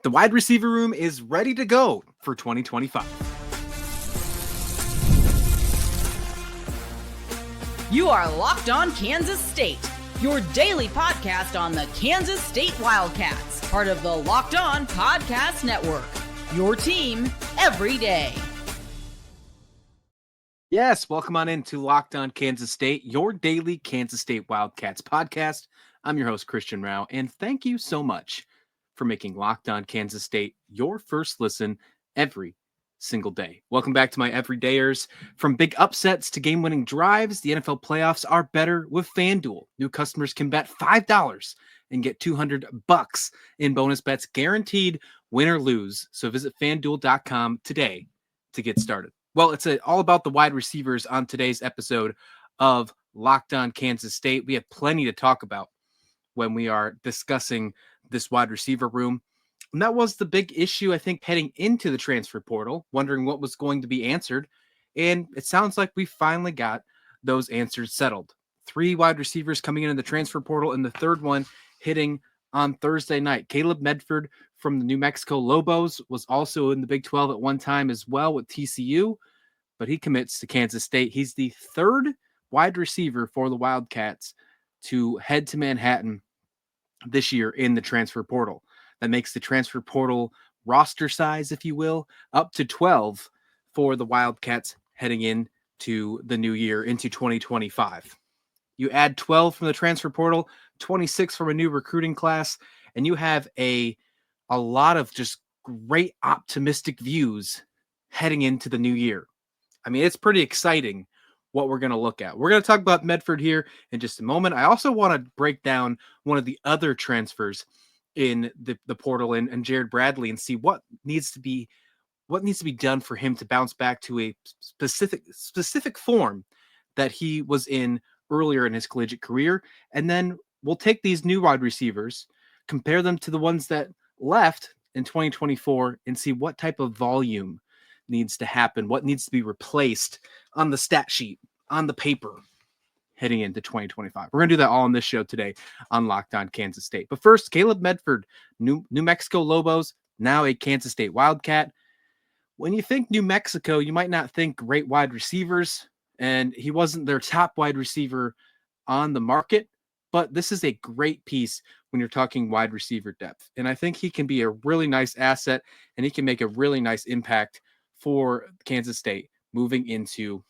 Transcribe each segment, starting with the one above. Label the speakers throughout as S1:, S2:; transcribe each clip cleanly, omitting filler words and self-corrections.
S1: The wide receiver room is ready to go for 2025.
S2: You are Locked On Kansas State, your daily podcast on the Kansas State Wildcats, part of the Locked On Podcast Network, your team every day.
S1: Yes, welcome on into Locked On Kansas State, your daily Kansas State Wildcats podcast. I'm your host, Christian Rauh, and thank you so much for making Locked On Kansas State your first listen every single day. Welcome back to my everydayers. From big upsets to game-winning drives, the NFL playoffs are better with FanDuel. New customers can bet $5 and get $200 in bonus bets, guaranteed win or lose. So visit FanDuel.com today to get started. Well, it's all about the wide receivers on today's episode of Locked On Kansas State. We have plenty to talk about when we are discussing this wide receiver room. And that was the big issue, I think, heading into the transfer portal, wondering what was going to be answered. And it sounds like we finally got those answers settled. 3 wide receivers coming into the transfer portal, and the third one hitting on Thursday night. Caleb Medford from the New Mexico Lobos was also in the Big 12 at one time as well with TCU, but he commits to Kansas State. He's the third wide receiver for the Wildcats to head to Manhattan this year in the transfer portal. That makes the transfer portal roster size, if you will, up to 12 for the Wildcats heading into the new year, into 2025. You add 12 from the transfer portal, 26 from a new recruiting class, and you have a lot of just great optimistic views heading into the new year. I mean, it's pretty exciting what we're going to look at. We're going to talk about Medford here in just a moment. I also want to break down one of the other transfers in the portal and Jared Bradley and see what needs to be done for him to bounce back to a specific form that he was in earlier in his collegiate career. And then we'll take these new wide receivers, compare them to the ones that left in 2024, and see what type of volume needs to happen, what needs to be replaced on the stat sheet, on the paper, heading into 2025. We're going to do that all on this show today on Locked On Kansas State. But first, Caleb Medford, New Mexico Lobos, now a Kansas State Wildcat. When you think New Mexico, you might not think great wide receivers, and he wasn't their top wide receiver on the market, but this is a great piece when you're talking wide receiver depth. And I think he can be a really nice asset, and he can make a really nice impact for Kansas State moving into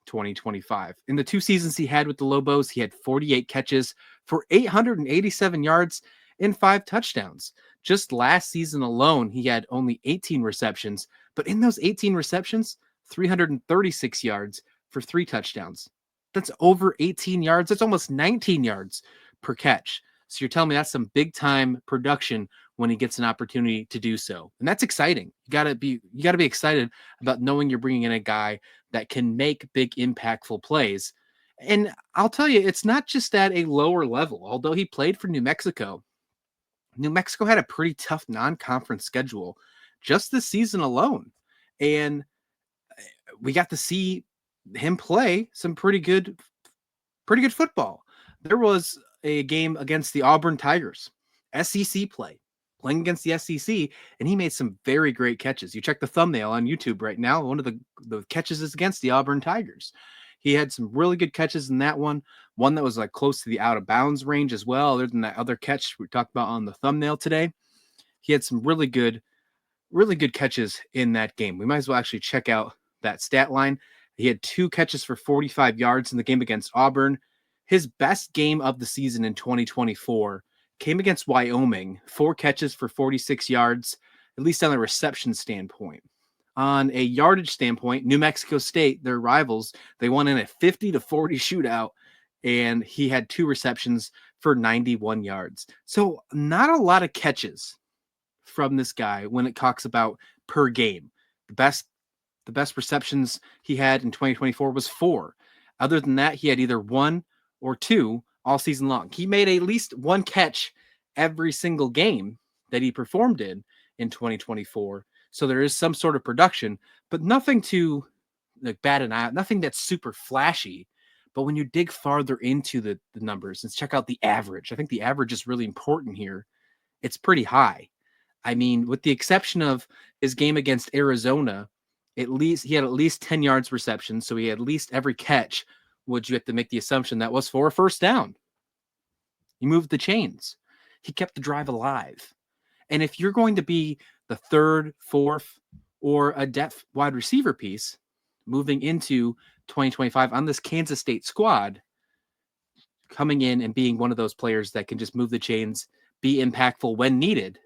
S1: 2025. In the 2 seasons he had with the Lobos, he had 48 catches for 887 yards and 5 touchdowns. Just last season alone, he had only 18 receptions, but in those 18 receptions, 336 yards for 3 touchdowns. That's over 18 yards. That's almost 19 yards per catch. So you're telling me that's some big time production when he gets an opportunity to do so. And that's exciting. You gotta be excited about knowing you're bringing in a guy that can make big impactful plays. And I'll tell you, it's not just at a lower level. Although he played for New Mexico had a pretty tough non-conference schedule just this season alone. And we got to see him play some pretty good football. There was a game against the Auburn Tigers, SEC playing against the SEC, and he made some very great catches. You check the thumbnail on YouTube right now. One of the catches is against the Auburn Tigers. He had some really good catches in that one that was like close to the out of bounds range as well, other than that other catch we talked about on the thumbnail today. He had some really good catches in that game. We might as well actually check out that stat line. He had 2 catches for 45 yards in the game against Auburn. His best game of the season in 2024 came against Wyoming, 4 catches for 46 yards, at least on a reception standpoint. On a yardage standpoint, New Mexico State, their rivals, they won in a 50-40 shootout, and he had 2 receptions for 91 yards. So not a lot of catches from this guy when it talks about per game. The best receptions he had in 2024 was 4. Other than that, he had either 1 or 2 all season long. He made at least 1 catch every single game that he performed in 2024. So there is some sort of production, but nothing to like bat an eye, nothing that's super flashy. But when you dig farther into the numbers and check out the average, I think the average is really important here. It's pretty high. I mean, with the exception of his game against Arizona, at least he had at least 10 yards reception. So he had at least every catch. Would you have to make the assumption that was for a first down? He moved the chains. He kept the drive alive. And if you're going to be the third, fourth, or a depth wide receiver piece moving into 2025 on this Kansas State squad, coming in and being one of those players that can just move the chains, be impactful when needed,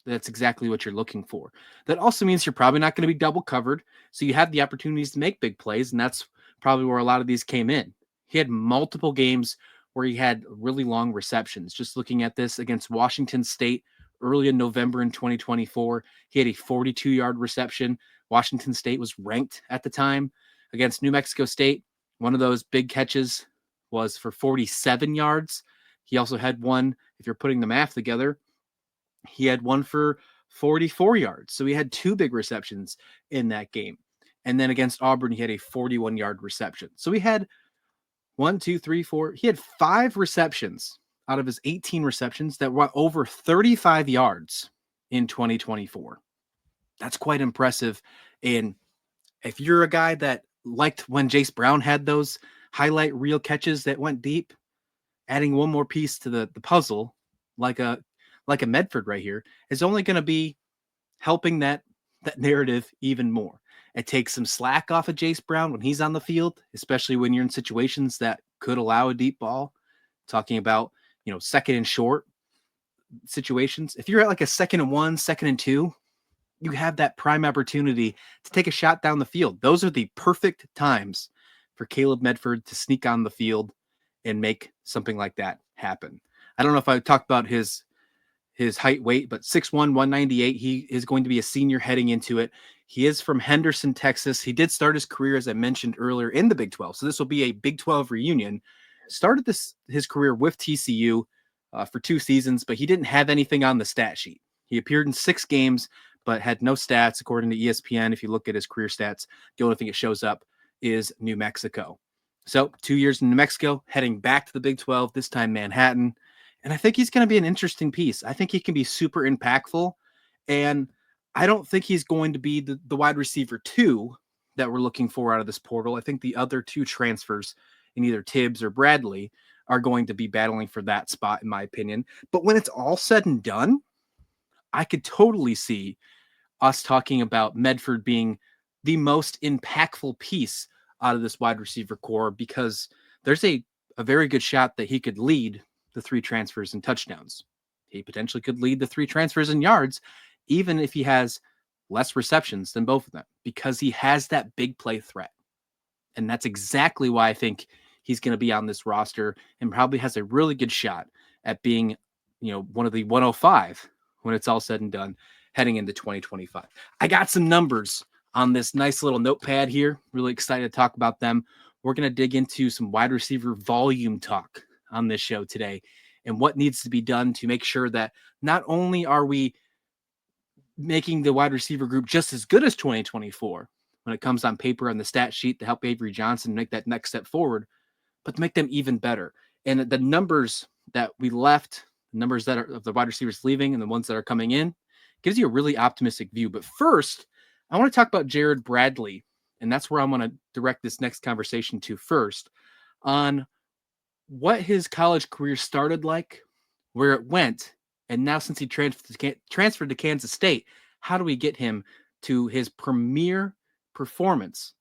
S1: that's exactly what you're looking for. That also means you're probably not going to be double covered. So you have the opportunities to make big plays. And that's probably where a lot of these came in. He had multiple games where he had really long receptions. Just looking at this against Washington State early in November in 2024, he had a 42-yard reception. Washington State was ranked at the time. Against New Mexico State, one of those big catches was for 47 yards. He also had one, if you're putting the math together, he had one for 44 yards. So he had two big receptions in that game. And then against Auburn, he had a 41-yard reception. So he had 1, 2, 3, 4. He had 5 receptions out of his 18 receptions that were over 35 yards in 2024. That's quite impressive. And if you're a guy that liked when Jace Brown had those highlight reel catches that went deep, adding one more piece to the puzzle, like a Medford right here, is only going to be helping that narrative even more. It takes some slack off of Jace Brown when he's on the field, especially when you're in situations that could allow a deep ball. Talking about, second and short situations. If you're at like a 2nd and 1, 2nd and 2, you have that prime opportunity to take a shot down the field. Those are the perfect times for Caleb Medford to sneak on the field and make something like that happen. I don't know if I talked about his height, weight, but 6'1", 198. He is going to be a senior heading into it. He is from Henderson, Texas. He did start his career, as I mentioned earlier, in the Big 12. So this will be a Big 12 reunion. Started his career with TCU for 2 seasons, but he didn't have anything on the stat sheet. He appeared in 6 games, but had no stats, according to ESPN. If you look at his career stats, the only thing that shows up is New Mexico. So 2 years in New Mexico, heading back to the Big 12, this time Manhattan. And I think he's going to be an interesting piece. I think he can be super impactful. And I don't think he's going to be the wide receiver 2 that we're looking for out of this portal. I think the other 2 transfers in either Tibbs or Bradley are going to be battling for that spot, in my opinion. But when it's all said and done, I could totally see us talking about Medford being the most impactful piece out of this wide receiver core, because there's a very good shot that he could lead the 3 transfers in touchdowns. He potentially could lead the 3 transfers in yards, even if he has less receptions than both of them, because he has that big play threat. And that's exactly why I think he's going to be on this roster and probably has a really good shot at being, one of the 105 when it's all said and done heading into 2025. I got some numbers on this nice little notepad here. Really excited to talk about them. We're going to dig into some wide receiver volume talk on this show today and what needs to be done to make sure that not only are we making the wide receiver group just as good as 2024 when it comes on paper on the stat sheet to help Avery Johnson make that next step forward, but to make them even better. And the numbers that we left, numbers that are of the wide receivers leaving and the ones that are coming in, gives you a really optimistic view. But first, I want to talk about Jared Bradley, and that's where I want to direct this next conversation to first, on what his college career started like, where it went, and now since he transferred to Kansas State, how do we get him to his premier performance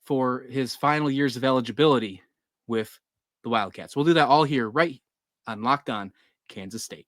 S1: for his final years of eligibility with the Wildcats? We'll do that all here right on Locked On Kansas State.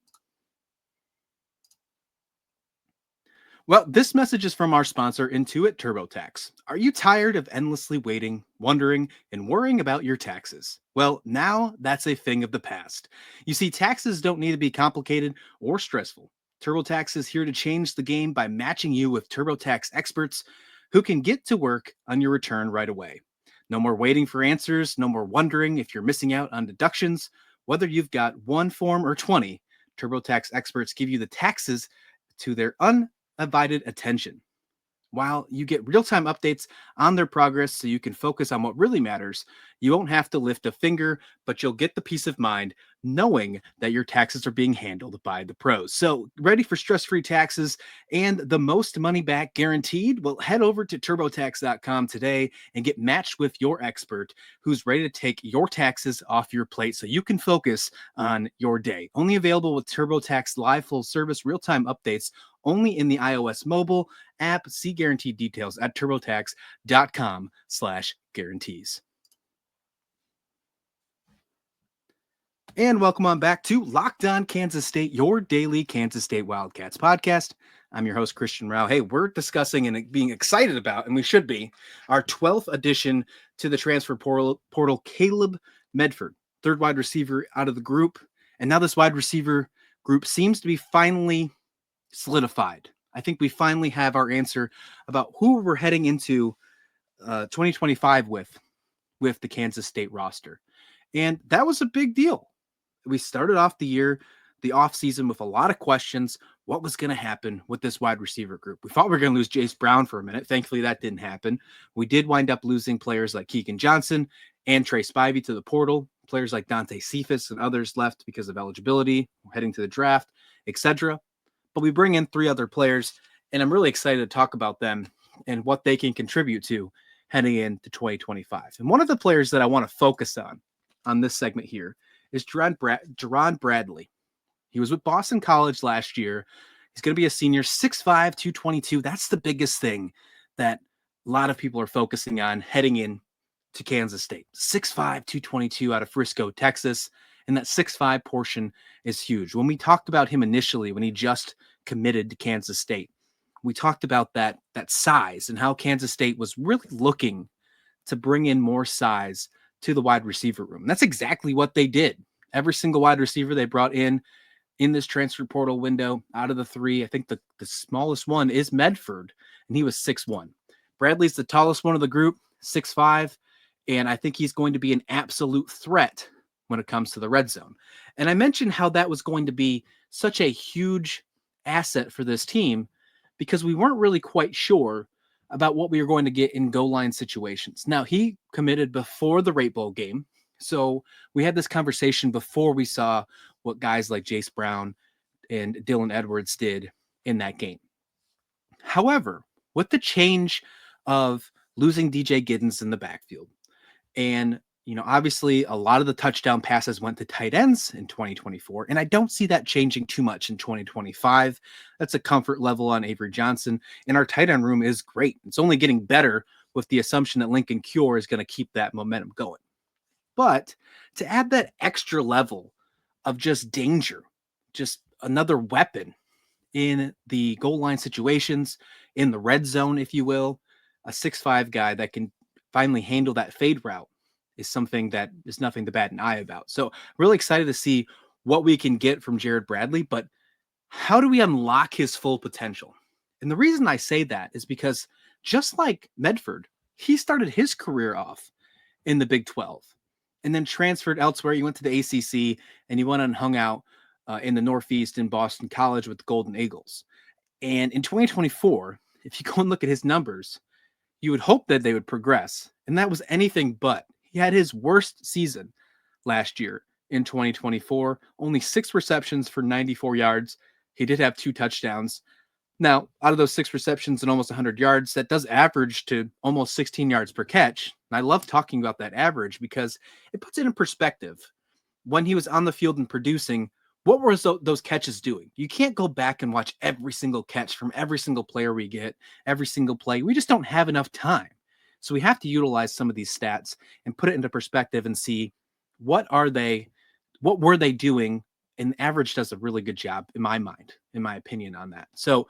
S1: Well, this message is from our sponsor, Intuit TurboTax. Are you tired of endlessly waiting, wondering, and worrying about your taxes? Well, now that's a thing of the past. You see, taxes don't need to be complicated or stressful. TurboTax is here to change the game by matching you with TurboTax experts who can get to work on your return right away. No more waiting for answers, no more wondering if you're missing out on deductions. Whether you've got 1 form or 20, TurboTax experts give you the taxes to their undivided attention, while you get real-time updates on their progress so you can focus on what really matters. You won't have to lift a finger, but you'll get the peace of mind knowing that your taxes are being handled by the pros. So, ready for stress-free taxes and the most money back guaranteed? Well, head over to turbotax.com today and get matched with your expert who's ready to take your taxes off your plate so you can focus on your day. Only available with TurboTax Live full service real-time updates only in the iOS mobile app. See guaranteed details at turbotax.com/guarantees. And welcome on back to Locked On Kansas State, your daily Kansas State Wildcats podcast. I'm your host, Christian Rauh. Hey, we're discussing and being excited about, and we should be, our 12th addition to the transfer portal, Caleb Medford, third wide receiver out of the group. And now this wide receiver group seems to be finally solidified. I think we finally have our answer about who we're heading into 2025 with the Kansas State roster. And that was a big deal. We started off the offseason with a lot of questions. What was going to happen with this wide receiver group? We thought we were going to lose Jace Brown for a minute. Thankfully, that didn't happen. We did wind up losing players like Keegan Johnson and Trey Spivey to the portal. Players like Dante Cephas and others left because of eligibility, heading to the draft, etc. But we bring in 3 other players, and I'm really excited to talk about them and what they can contribute to heading into 2025. And one of the players that I want to focus on this segment here is Jerron Bradley. He was with Boston College last year. He's going to be a senior, 6'5", 222. That's the biggest thing that a lot of people are focusing on heading in to Kansas State. 6'5", 222 out of Frisco, Texas. And that 6'5" portion is huge. When we talked about him initially, when he just committed to Kansas State, we talked about that size and how Kansas State was really looking to bring in more size to the wide receiver room. And that's exactly what they did. Every single wide receiver they brought in this transfer portal window, out of the 3, I think the smallest one is Medford, and he was 6'1". Bradley's the tallest one of the group, 6'5", and I think he's going to be an absolute threat when it comes to the red zone. And I mentioned how that was going to be such a huge asset for this team because we weren't really quite sure about what we were going to get in goal line situations. Now, he committed before the Rate Bowl game, so we had this conversation before we saw what guys like Jace Brown and Dylan Edwards did in that game. However, with the change of losing DJ Giddens in the backfield, and obviously a lot of the touchdown passes went to tight ends in 2024, and I don't see that changing too much in 2025. That's a comfort level on Avery Johnson, and our tight end room is great. It's only getting better with the assumption that Lincoln Cure is going to keep that momentum going. But to add that extra level of just danger, just another weapon in the goal line situations, in the red zone, if you will, a 6'5" guy that can finally handle that fade route is something that is nothing to bat an eye about. So really excited to see what we can get from Jared Bradley, but how do we unlock his full potential? And the reason I say that is because just like Medford, he started his career off in the Big 12 and then transferred elsewhere. He went to the ACC and he went and hung out in the Northeast in Boston College with the Golden Eagles. And in 2024, if you go and look at his numbers, you would hope that they would progress. And that was anything but. He had his worst season last year in 2024, only 6 receptions for 94 yards. He did have 2 touchdowns. Now, out of those 6 receptions and almost 100 yards, that does average to almost 16 yards per catch. And I love talking about that average because it puts it in perspective. When he was on the field and producing, what were those catches doing? You can't go back and watch every single catch from every single player we get, every single play. We just don't have enough time. So we have to utilize some of these stats and put it into perspective and see what were they doing? And average does a really good job in my mind, in my opinion on that. So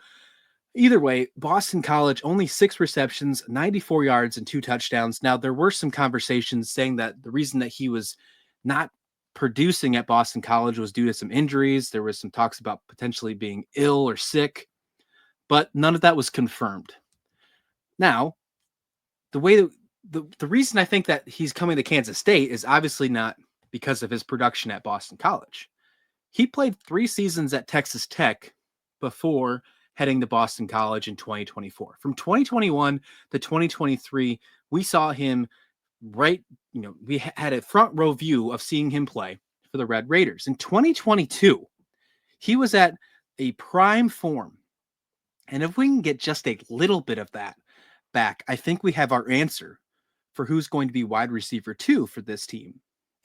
S1: either way, Boston College, only 6 receptions, 94 yards and 2 touchdowns. Now there were some conversations saying that the reason that he was not producing at Boston College was due to some injuries. There was some talks about potentially being ill or sick, but none of that was confirmed. Now, the reason I think that he's coming to Kansas State is obviously not because of his production at Boston College. He played 3 seasons at Texas Tech before heading to Boston College in 2024. From 2021 to 2023, we saw him we had a front row view of seeing him play for the Red Raiders. In 2022, he was at a prime form. And if we can get just a little bit of that back, I think we have our answer for who's going to be wide receiver 2 for this team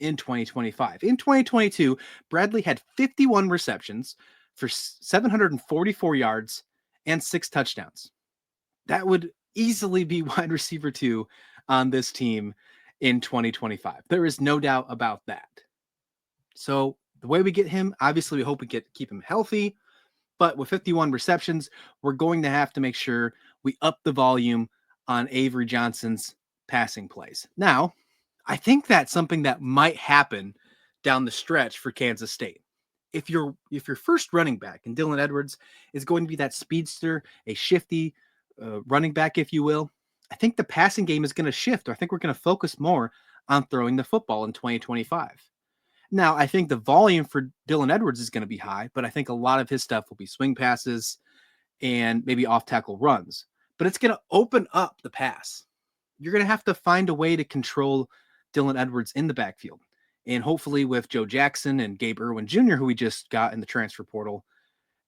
S1: in 2025. In 2022, Bradley had 51 receptions for 744 yards and 6 touchdowns. That would easily be wide receiver 2 on this team in 2025. There is no doubt about that. So the way we get him, obviously we hope we keep him healthy, but with 51 receptions, we're going to have to make sure we up the volume on Avery Johnson's passing plays. Now, I think that's something that might happen down the stretch for Kansas State. If your first running back, and Dylan Edwards is going to be that speedster, a shifty running back, if you will, I think the passing game is going to shift. I think we're going to focus more on throwing the football in 2025. Now, I think the volume for Dylan Edwards is going to be high, but I think a lot of his stuff will be swing passes and maybe off-tackle runs. But it's going to open up the pass. You're going to have to find a way to control Dylan Edwards in the backfield. And hopefully with Joe Jackson and Gabe Irwin Jr., who we just got in the transfer portal,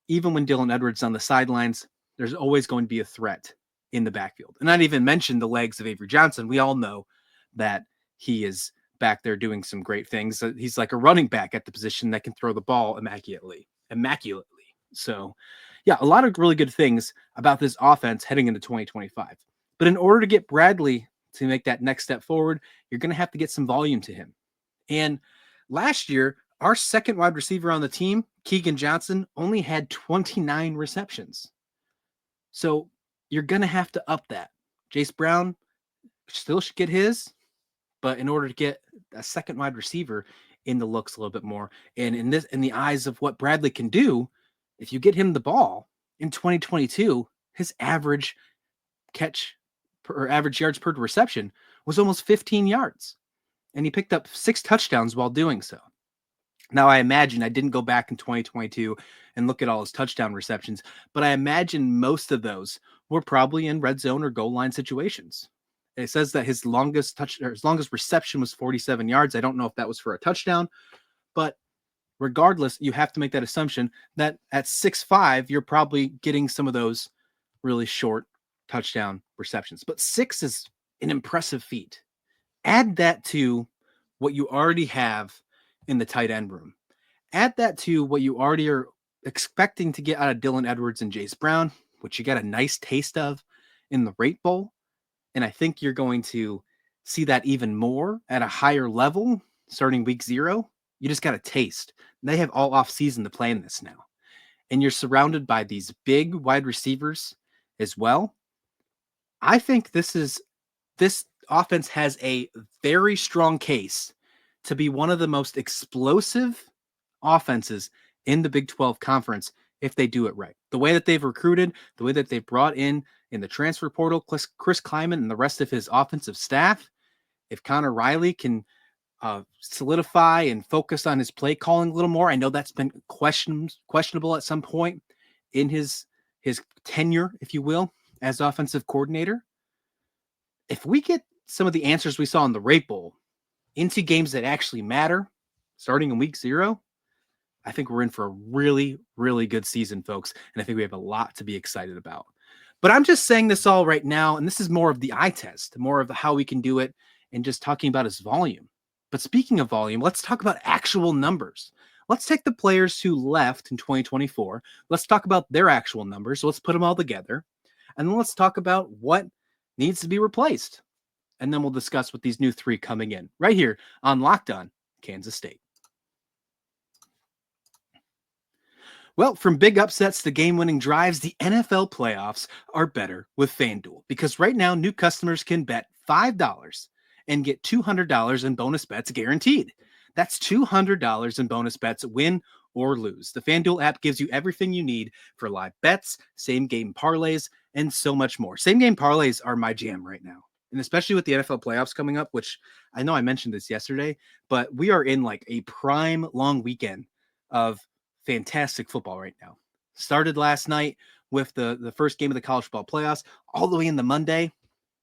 S1: even when Dylan Edwards is on the sidelines, there's always going to be a threat in the backfield. And not even mention the legs of Avery Johnson. We all know that he is back there doing some great things. He's like a running back at the position that can throw the ball immaculately. So yeah, a lot of really good things about this offense heading into 2025. But in order to get Bradley to make that next step forward, you're going to have to get some volume to him. And last year, our second wide receiver on the team, Keegan Johnson, only had 29 receptions. So you're going to have to up that. Jace Brown still should get his, but in order to get a second wide receiver in the looks a little bit more, and in the eyes of what Bradley can do, if you get him the ball in 2022, his average yards per reception was almost 15 yards, and he picked up 6 touchdowns while doing so. Now, I imagine I didn't go back in 2022 and look at all his touchdown receptions, but I imagine most of those were probably in red zone or goal line situations. It says that his longest reception was 47 yards. I don't know if that was for a touchdown, but regardless, you have to make that assumption that at 6'5", you're probably getting some of those really short touchdown receptions. But 6 is an impressive feat. Add that to what you already have in the tight end room. Add that to what you already are expecting to get out of Dylan Edwards and Jace Brown, which you got a nice taste of in the Rate Bowl. And I think you're going to see that even more at a higher level starting week 0. You just got a taste. They have all off season to plan this now. And you're surrounded by these big wide receivers as well. I think this offense has a very strong case to be one of the most explosive offenses in the Big 12 conference if they do it right. The way that they've recruited, the way that they've brought in the transfer portal, Chris Kleiman and the rest of his offensive staff, if Connor Riley can solidify and focus on his play calling a little more. I know that's been questionable at some point in his tenure, if you will, as offensive coordinator. If we get some of the answers we saw in the Rate Bowl into games that actually matter, starting in week 0, I think we're in for a really, really good season, folks. And I think we have a lot to be excited about. But I'm just saying this all right now, and this is more of the eye test, more of how we can do it, and just talking about his volume. But speaking of volume, let's talk about actual numbers. Let's take the players who left in 2024. Let's talk about their actual numbers. So let's put them all together. And then let's talk about what needs to be replaced. And then we'll discuss with these new 3 coming in right here on Locked On Kansas State. Well, from big upsets to game-winning drives, the NFL playoffs are better with FanDuel, because right now new customers can bet $5 and get $200 in bonus bets guaranteed. That's $200 in bonus bets, win or lose. The FanDuel app gives you everything you need for live bets, same-game parlays, and so much more. Same-game parlays are my jam right now, and especially with the NFL playoffs coming up, which I know I mentioned this yesterday, but we are in like a prime long weekend of fantastic football right now. Started last night with the first game of the college football playoffs, all the way into Monday.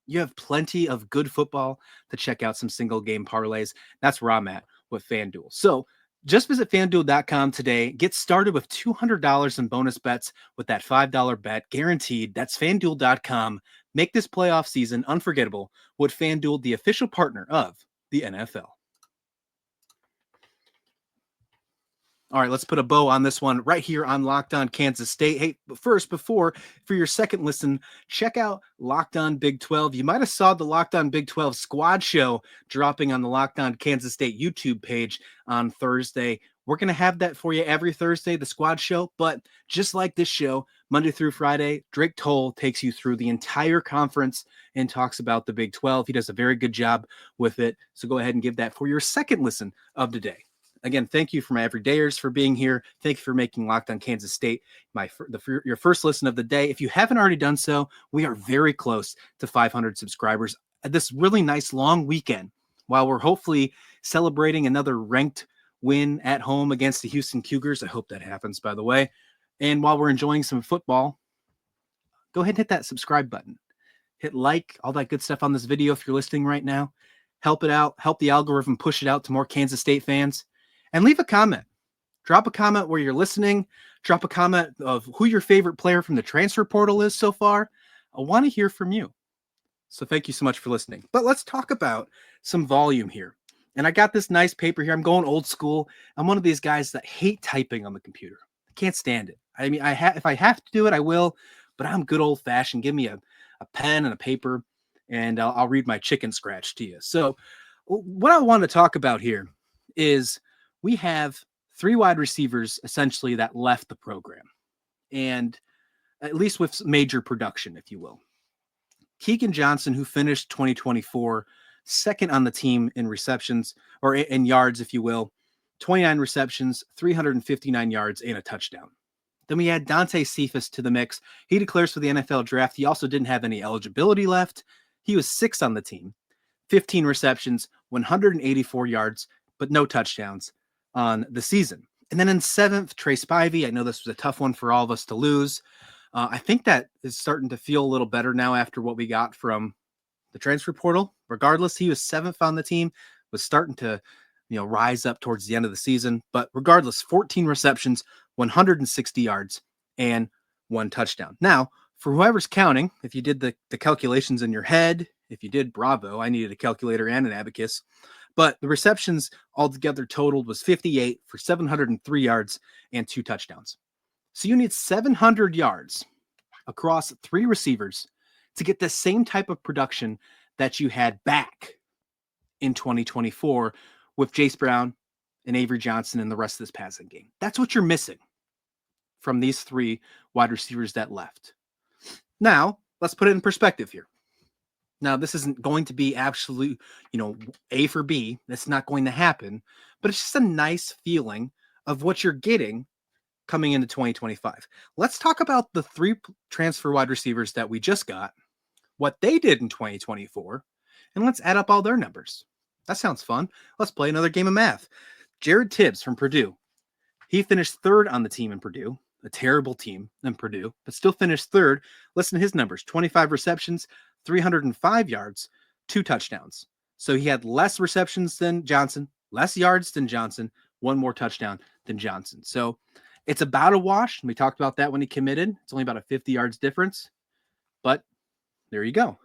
S1: You have plenty of good football to check out, some single game parlays. That's where I'm at with FanDuel. So Just visit FanDuel.com today. Get started with $200 in bonus bets with that $5 bet guaranteed. That's FanDuel.com. Make this playoff season unforgettable with FanDuel, the official partner of the NFL. All right, let's put a bow on this one right here on Locked On Kansas State. Hey, but first, for your second listen, check out Locked On Big 12. You might have saw the Locked On Big 12 squad show dropping on the Locked On Kansas State YouTube page on Thursday. We're going to have that for you every Thursday, the squad show. But just like this show, Monday through Friday, Drake Toll takes you through the entire conference and talks about the Big 12. He does a very good job with it. So go ahead and give that for your second listen of the day. Again, thank you for my everydayers for being here. Thank you for making Locked On Kansas State your first listen of the day. If you haven't already done so, we are very close to 500 subscribers. This really nice long weekend, while we're hopefully celebrating another ranked win at home against the Houston Cougars. I hope that happens, by the way. And while we're enjoying some football, go ahead and hit that subscribe button. Hit like, all that good stuff on this video if you're listening right now. Help it out. Help the algorithm push it out to more Kansas State fans. And leave a comment. Drop a comment where you're listening. Drop a comment of who your favorite player from the transfer portal is so far. I want to hear from you. So thank you so much for listening. But let's talk about some volume here. And I got this nice paper here. I'm going old school. I'm one of these guys that hate typing on the computer. I can't stand it. I mean, if I have to do it, I will. But I'm good old fashioned. Give me a pen and a paper, and I'll read my chicken scratch to you. So what I want to talk about here is we have 3 wide receivers essentially that left the program, and at least with major production, if you will. Keegan Johnson, who finished 2024 second on the team in receptions, or in yards, if you will, 29 receptions, 359 yards, and a touchdown. Then we add Dante Cephas to the mix. He declares for the NFL draft. He also didn't have any eligibility left. He was 6th on the team, 15 receptions, 184 yards, but no touchdowns on the season. And then in 7th, Trey Spivey. I know this was a tough one for all of us to lose. I think that is starting to feel a little better now after what we got from the transfer portal. Regardless, he was 7th on the team, was starting to rise up towards the end of the season. But regardless, 14 receptions, 160 yards, and 1 touchdown. Now, for whoever's counting, if you did the calculations in your head, if you did, bravo. I needed a calculator and an abacus. But the receptions altogether totaled was 58 for 703 yards and 2 touchdowns. So you need 700 yards across 3 receivers to get the same type of production that you had back in 2024 with Jace Brown and Avery Johnson and the rest of this passing game. That's what you're missing from these 3 wide receivers that left. Now, let's put it in perspective here. Now, this isn't going to be absolute, A for B. That's not going to happen. But it's just a nice feeling of what you're getting coming into 2025. Let's talk about the 3 transfer wide receivers that we just got, what they did in 2024, and let's add up all their numbers. That sounds fun. Let's play another game of math. Jared Tibbs from Purdue. He finished 3rd on the team in Purdue. A terrible team in Purdue, but still finished 3rd. Listen to his numbers. 25 receptions, 305 yards, 2 touchdowns. So he had less receptions than Johnson, less yards than Johnson, 1 more touchdown than Johnson. So it's about a wash. We talked about that when he committed. It's only about a 50 yards difference. But there you go.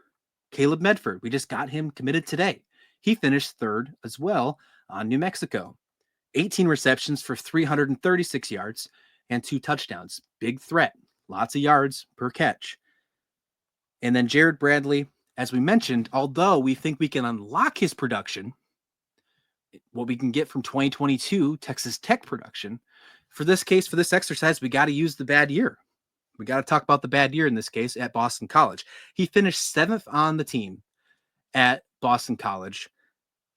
S1: Caleb Medford, we just got him committed today. He finished 3rd as well on New Mexico. 18 receptions for 336 yards and 2 touchdowns. Big threat. Lots of yards per catch. And then Jared Bradley, as we mentioned, although we think we can unlock his production, what we can get from 2022 Texas Tech production, for this case, for this exercise, we got to use the bad year. We got to talk about the bad year in this case at Boston College. He finished 7th on the team at Boston College.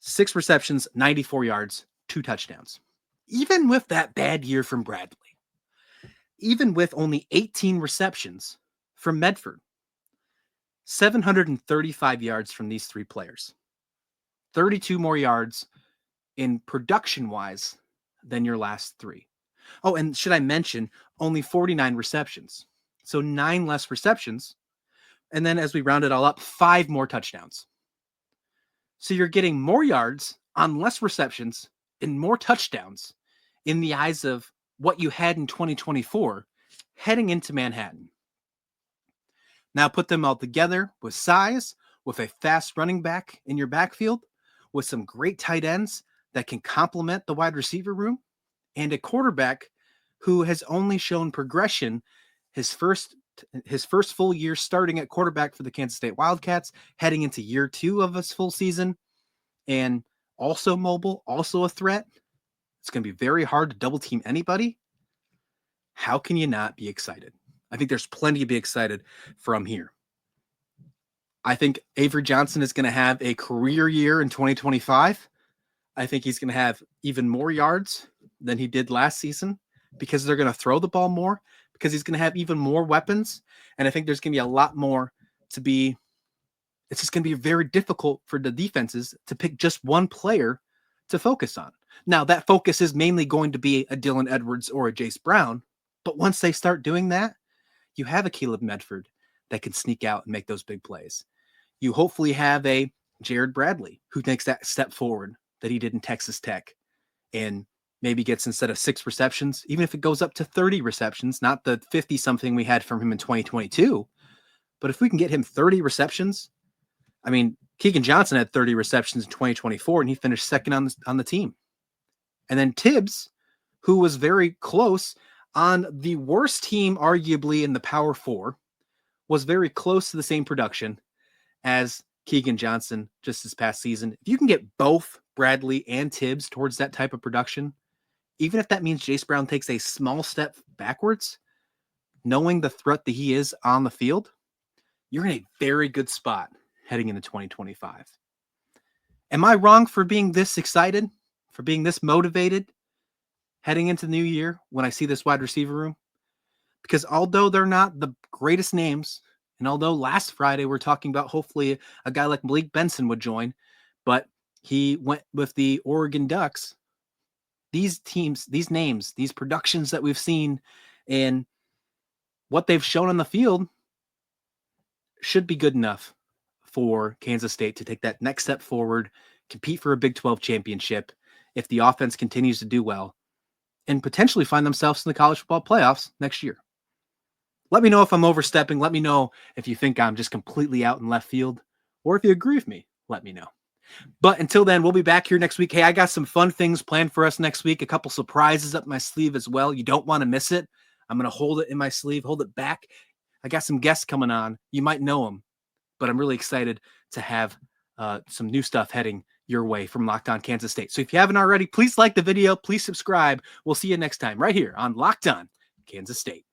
S1: 6 receptions, 94 yards, 2 touchdowns. Even with that bad year from Bradley, even with only 18 receptions from Medford, 735 yards from these 3 players. 32 more yards in production-wise than your last 3. Oh, and should I mention, only 49 receptions. So 9 less receptions. And then as we round it all up, 5 more touchdowns. So you're getting more yards on less receptions and more touchdowns in the eyes of what you had in 2024 heading into Manhattan. Now put them all together with size, with a fast running back in your backfield, with some great tight ends that can complement the wide receiver room, and a quarterback who has only shown progression his first full year starting at quarterback for the Kansas State Wildcats, heading into year 2 of his full season, and also mobile, also a threat. It's going to be very hard to double team anybody. How can you not be excited? I think there's plenty to be excited from here. I think Avery Johnson is going to have a career year in 2025. I think he's going to have even more yards than he did last season because they're going to throw the ball more, because he's going to have even more weapons. And I think there's going to be a lot more to be. It's just going to be very difficult for the defenses to pick just one player to focus on. Now, that focus is mainly going to be a Dylan Edwards or a Jace Brown. But once they start doing that, you have a Caleb Medford that can sneak out and make those big plays. You hopefully have a Jared Bradley who takes that step forward that he did in Texas Tech and maybe gets, instead of 6 receptions, even if it goes up to 30 receptions, not the 50 something we had from him in 2022, but if we can get him 30 receptions, I mean, Keegan Johnson had 30 receptions in 2024 and he finished second on the team. And then Tibbs, who was very close on the worst team, arguably in the Power 4, was very close to the same production as Keegan Johnson just this past season. If you can get both Bradley and Tibbs towards that type of production, even if that means Jace Brown takes a small step backwards, knowing the threat that he is on the field, you're in a very good spot heading into 2025. Am I wrong for being this excited, for being this motivated heading into the new year when I see this wide receiver room? Because although they're not the greatest names, and although last Friday we're talking about hopefully a guy like Malik Benson would join, but he went with the Oregon Ducks, these teams, these names, these productions that we've seen and what they've shown on the field should be good enough for Kansas State to take that next step forward, compete for a Big 12 championship if the offense continues to do well, and potentially find themselves in the college football playoffs next year. Let me know if I'm overstepping. Let me know if you think I'm just completely out in left field, or if you agree with me, let me know. But until then, we'll be back here next week. Hey, I got some fun things planned for us next week, a couple surprises up my sleeve as well. You don't want to miss it. I'm going to hold it in my sleeve, hold it back. I got some guests coming on. You might know them, but I'm really excited to have some new stuff heading your way from Locked On Kansas State. So if you haven't already, please like the video. Please subscribe. We'll see you next time right here on Locked On Kansas State.